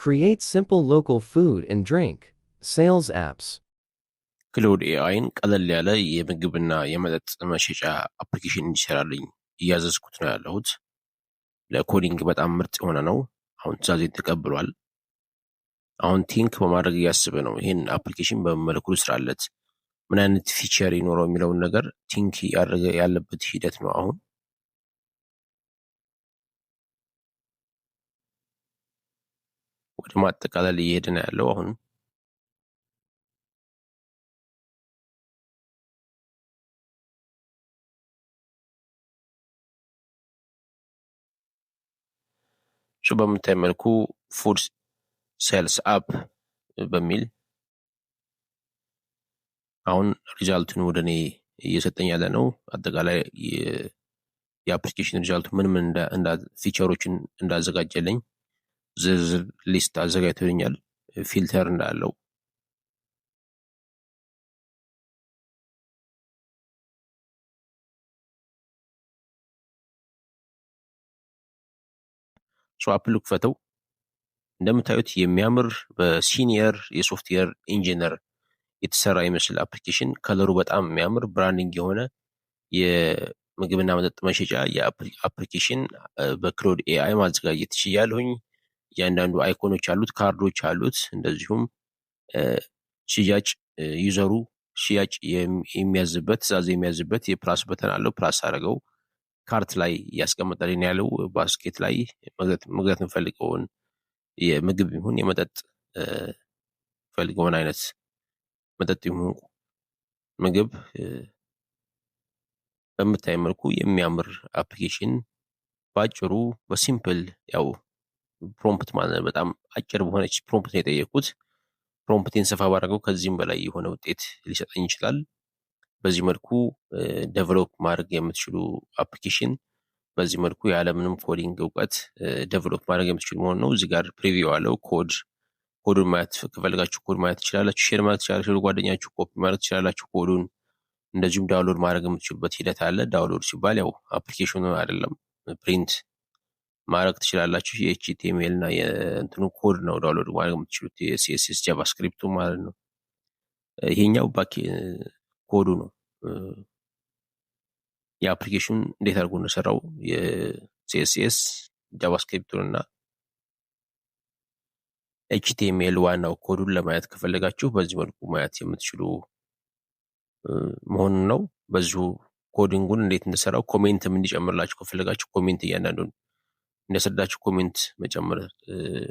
Create simple local food and drink sales apps. ክሎድ ኤአይን ቀለል ያለ የምግብና የመጠጥ መሸጫ አፕሊኬሽን እንዲሰራልኝ እያዘዝኩት ነው ያለሁት። ለኮዲንግ በጣም ምርጥ የሆነ ነው። አሁን ትዕዛዜን ተቀብሏል። አሁን ቲንክ በማድረግ እያስበ ነው። ይህን አፕሊኬሽን በመልኩ ልስራለት፣ ምን አይነት ፊቸር ይኖረው የሚለውን ነገር ቲንክ ያደረገ ያለበት ሂደት ነው። አሁን ወደ ማጠቃለል እየሄደ ነው ያለው። አሁን በምታይ መልኩ ፉድ ሴልስ አፕ በሚል አሁን ሪዛልቱን ወደ እኔ እየሰጠኝ ያለ ነው። አጠቃላይ የአፕሊኬሽን ሪዛልቱ ምን ፊቸሮችን እንዳዘጋጀልኝ ዝርዝር ሊስት አዘጋጅቶልኛል። ፊልተር እንዳለው አፕሉ ክፈተው። እንደምታዩት የሚያምር በሲኒየር የሶፍትዌር ኢንጂነር የተሰራ ይመስል አፕሊኬሽን፣ ከለሩ በጣም የሚያምር ብራንዲንግ የሆነ የምግብና መጠጥ መሸጫ የአፕሊኬሽን በክሎድ ኤአይ ማዘጋጀት ችያለሁኝ። እያንዳንዱ አይኮኖች አሉት፣ ካርዶች አሉት። እንደዚሁም ሽያጭ ዩዘሩ ሽያጭ የሚያዝበት ትዕዛዝ የሚያዝበት የፕላስ በተን አለው። ፕላስ አድርገው ካርት ላይ እያስቀመጠልኝ ያለው ባስኬት ላይ መግዛት የምፈልገውን የምግብ ይሁን የመጠጥ ፈልገውን አይነት መጠጥ ይሁን ምግብ በምታይ መልኩ የሚያምር አፕሊኬሽን ባጭሩ በሲምፕል ያው ፕሮምፕት ማለት በጣም አጭር በሆነች ፕሮምፕት ነው የጠየቁት። ፕሮምፕቴን ሰፋ ባደረገው ከዚህም በላይ የሆነ ውጤት ሊሰጠኝ ይችላል። በዚህ መልኩ ዴቨሎፕ ማድረግ የምትችሉ አፕሊኬሽን በዚህ መልኩ ያለምንም ኮዲንግ እውቀት ዴቨሎፕ ማድረግ የምትችሉ መሆን ነው። እዚህ ጋር ፕሪቪው አለው። ኮዱን ማየት ከፈልጋችሁ ኮድ ማየት ትችላላችሁ። ሼር ማድረግ ትችላላችሁ። ጓደኛችሁ ኮፒ ማድረግ ትችላላችሁ ኮዱን። እንደዚሁም ዳውንሎድ ማድረግ የምትችሉበት ሂደት አለ። ዳውንሎድ ሲባል ያው አፕሊኬሽኑ አይደለም ፕሪንት ማድረግ ትችላላችሁ። የኤችቲኤምኤል እና የእንትኑ ኮድ ነው ዳውንሎድ ማድረግ የምትችሉት የሲኤስኤስ ጃቫስክሪፕቱ ማለት ነው። ይሄኛው ባክ ኮዱ ነው። የአፕሊኬሽን እንዴት አድርጎ እንደሰራው የሲኤስኤስ ጃቫስክሪፕቱን እና ኤችቲኤምኤል ዋናው ኮዱን ለማየት ከፈለጋችሁ በዚህ መልኩ ማየት የምትችሉ መሆኑን ነው። በዚሁ ኮዲንጉን እንዴት እንደሰራው ኮሜንትም እንዲጨምርላችሁ ከፈለጋችሁ ኮሜንት እያንዳንዱን እንደሰዳችሁ ኮሜንት መጨመር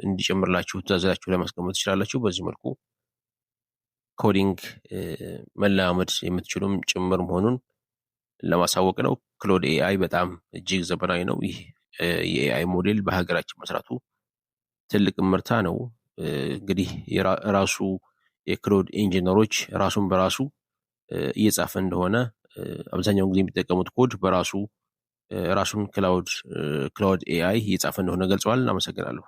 እንዲጨምርላችሁ ትዕዛዛችሁ ለማስቀመጥ ትችላላችሁ። በዚህ መልኩ ኮዲንግ መለማመድ የምትችሉም ጭምር መሆኑን ለማሳወቅ ነው። ክሎድ ኤአይ በጣም እጅግ ዘመናዊ ነው። ይህ የኤአይ ሞዴል በሀገራችን መስራቱ ትልቅ ምርታ ነው። እንግዲህ ራሱ የክሎድ ኢንጂነሮች ራሱን በራሱ እየጻፈ እንደሆነ አብዛኛውን ጊዜ የሚጠቀሙት ኮድ በራሱ ራሱን ክላውድ ኤአይ እየጻፈ እንደሆነ ገልጸዋል። አመሰግናለሁ።